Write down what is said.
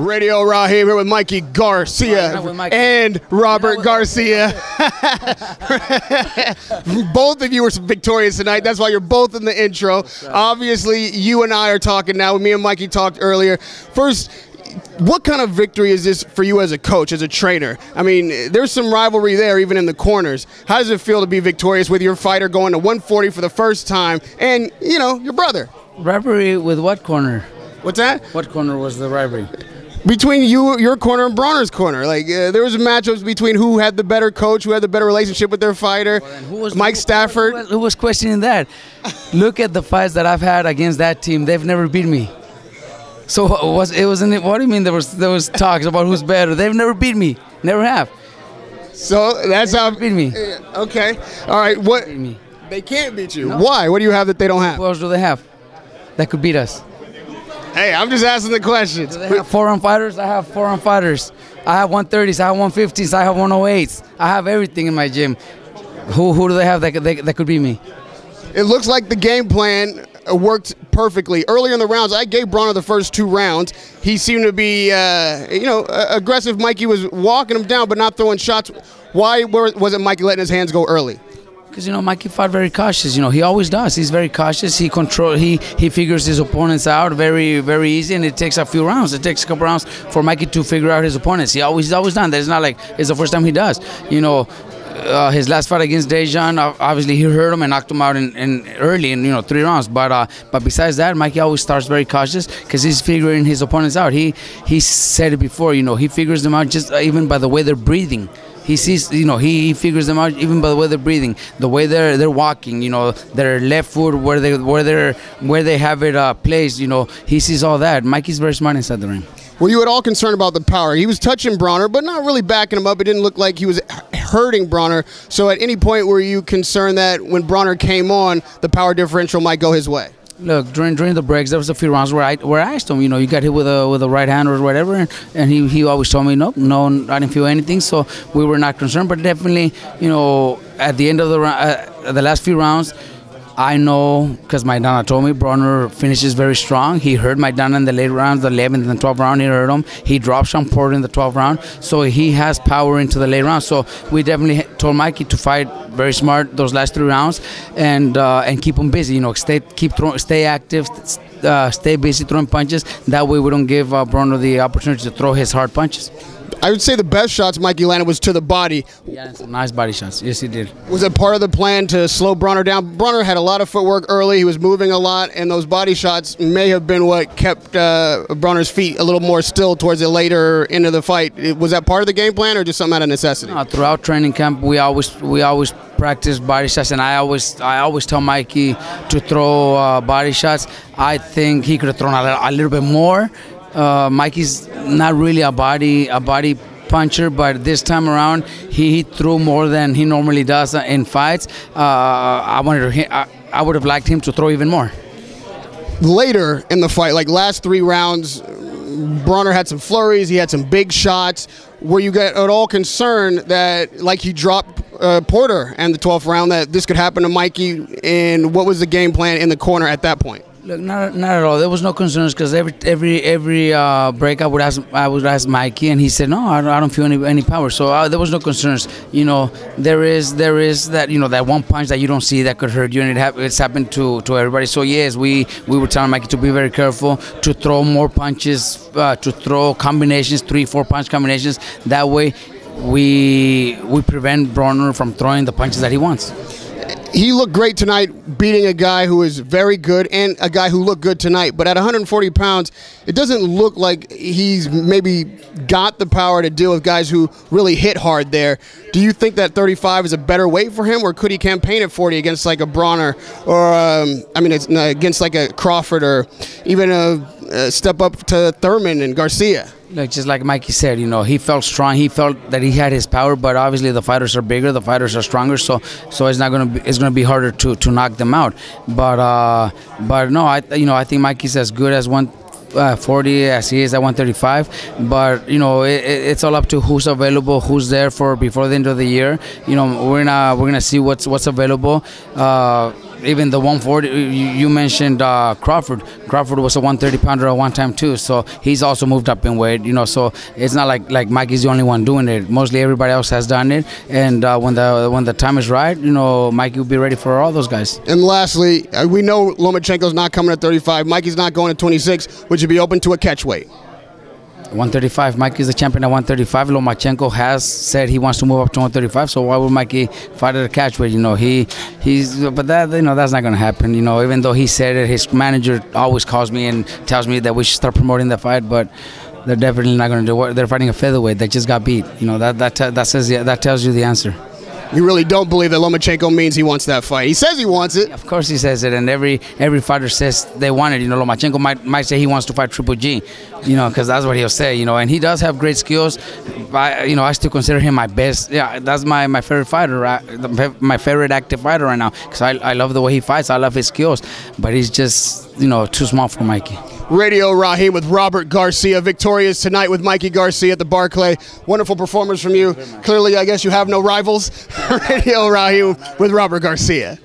Radio Raheem here with Mikey Garcia and Robert Garcia. Both of you were victorious tonight. That's why you're both in the intro. Obviously, you and I are talking now. Me and Mikey talked earlier. First, what kind of victory is this for you as a coach, as a trainer? I mean, there's some rivalry there, even in the corners. How does it feel to be victorious with your fighter going to 140 for the first time and, you know, your brother? Rivalry with what corner? What's that? What corner was the rivalry? Between your corner and Broner's corner. Like, there was matchups between who had the better coach, who had the better relationship with their fighter. Well, Mike Stafford. Who was questioning that? Look at the fights that I've had against that team. They've never beat me. So what do you mean there was talks about who's better? They've never beat me. Never have. So that's how beat me. Okay. All right. What? Beat me. They can't beat you. No. Why? What do you have that they don't have? Who else do they have that could beat us? Hey, I'm just asking the questions. Do they have forearm fighters? I have forearm fighters. I have 130s. I have 150s. I have 108s. I have everything in my gym. Who do they have that could beat me? It looks like the game plan worked perfectly. Earlier in the rounds, I gave Broner the first 2 rounds. He seemed to be, aggressive. Mikey was walking him down but not throwing shots. Why wasn't Mikey letting his hands go early? Because, Mikey fought very cautious. He always does. He's very cautious. He figures his opponents out very, very easy, and it takes a few rounds. It takes a couple rounds for Mikey to figure out his opponents. He's always done that. It's not like it's the first time he does. His last fight against Dejan, obviously he hurt him and knocked him out in early in 3 rounds. But besides that, Mikey always starts very cautious because he's figuring his opponents out. He said it before. He figures them out just even by the way they're breathing. He sees, he figures them out even by the way they're breathing, the way they're walking, their left foot, where they have it placed. He sees all that. Mikey's very smart inside the ring. Were you at all concerned about the power? He was touching Broner, but not really backing him up. It didn't look like he was hurting Broner. So at any point were you concerned that when Broner came on, the power differential might go his way? Look, during the breaks, there was a few rounds where I asked him, you got hit with a right hand or whatever, and he always told me, no, I didn't feel anything, so we were not concerned. But definitely, at the end of the last few rounds, I know, because Maidana told me, Broner finishes very strong. He hurt Maidana in the late rounds, the 11th and 12th round, he hurt him. He dropped Sean Porter in the 12th round, so he has power into the late rounds. So we definitely told Mikey to fight very smart those last 3 rounds and keep him busy. Stay active, stay busy throwing punches. That way we don't give Broner the opportunity to throw his hard punches. I would say the best shots Mikey landed was to the body. Yeah, some nice body shots. Yes, he did. Was it part of the plan to slow Broner down? Broner had a lot of footwork early. He was moving a lot, and those body shots may have been what kept Broner's feet a little more still towards the later end of the fight. Was that part of the game plan or just something out of necessity? No, throughout training camp, we always practice body shots, and I always tell Mikey to throw body shots. I think he could have thrown a little bit more. Mikey's not really a body puncher, but this time around he threw more than he normally does in fights. I would have liked him to throw even more. Later in the fight, like last 3 rounds, Broner had some flurries. He had some big shots. Were you at all concerned that, like he dropped Porter in the 12th round, that this could happen to Mikey? And what was the game plan in the corner at that point? Look, not at all. There was no concerns because every break I would ask Mikey, and he said no, I don't feel any power. So there was no concerns. There is that that one punch that you don't see that could hurt you, and it's happened to everybody. So yes, we were telling Mikey to be very careful, to throw more punches, to throw combinations, 3-4 punch combinations. That way, we prevent Broner from throwing the punches that he wants. He looked great tonight, beating a guy who is very good and a guy who looked good tonight. But at 140 pounds, it doesn't look like he's maybe got the power to deal with guys who really hit hard there. Do you think that 35 is a better weight for him, or could he campaign at 40 against like a Broner, or against like a Crawford, or even a step up to Thurman and Garcia? Like, just like Mikey said, he felt strong. He felt that he had his power, but obviously the fighters are bigger, the fighters are stronger, so it's gonna be harder to knock them out. But no, I think Mikey's as good as 140 as he is at 135. But it's all up to who's available, who's there for before the end of the year. We're gonna see what's available. even the 140, you mentioned Crawford. Crawford was a 130-pounder at one time too, so he's also moved up in weight. You know, so it's not like Mikey's the only one doing it. Mostly everybody else has done it, and when the time is right, you know, Mikey will be ready for all those guys. And lastly, we know Lomachenko's not coming at 35. Mikey's not going at 26. Would you be open to a catch weight? 135. Mikey's the champion at 135. Lomachenko has said he wants to move up to 135. So why would Mikey fight at a catch weight? You know, but that, you know, that's not going to happen. You know, even though he said it, his manager always calls me and tells me that we should start promoting the fight, but they're definitely not going to do it. They're fighting a featherweight that just got beat. You know, that tells you the answer. You really don't believe that Lomachenko means he wants that fight? He says he wants it. Of course he says it, and every fighter says they want it. You know, Lomachenko might say he wants to fight Triple G, you know, because that's what he'll say. You know, and he does have great skills. I still consider him my best. Yeah, that's my favorite fighter, my favorite active fighter right now, because I love the way he fights. I love his skills, but he's just, you know, too small for Mikey. Radio Raheem with Robert Garcia, victorious tonight with Mikey Garcia at the Barclay. Wonderful performance from you. Clearly, I guess you have no rivals. Radio Raheem with Robert Garcia.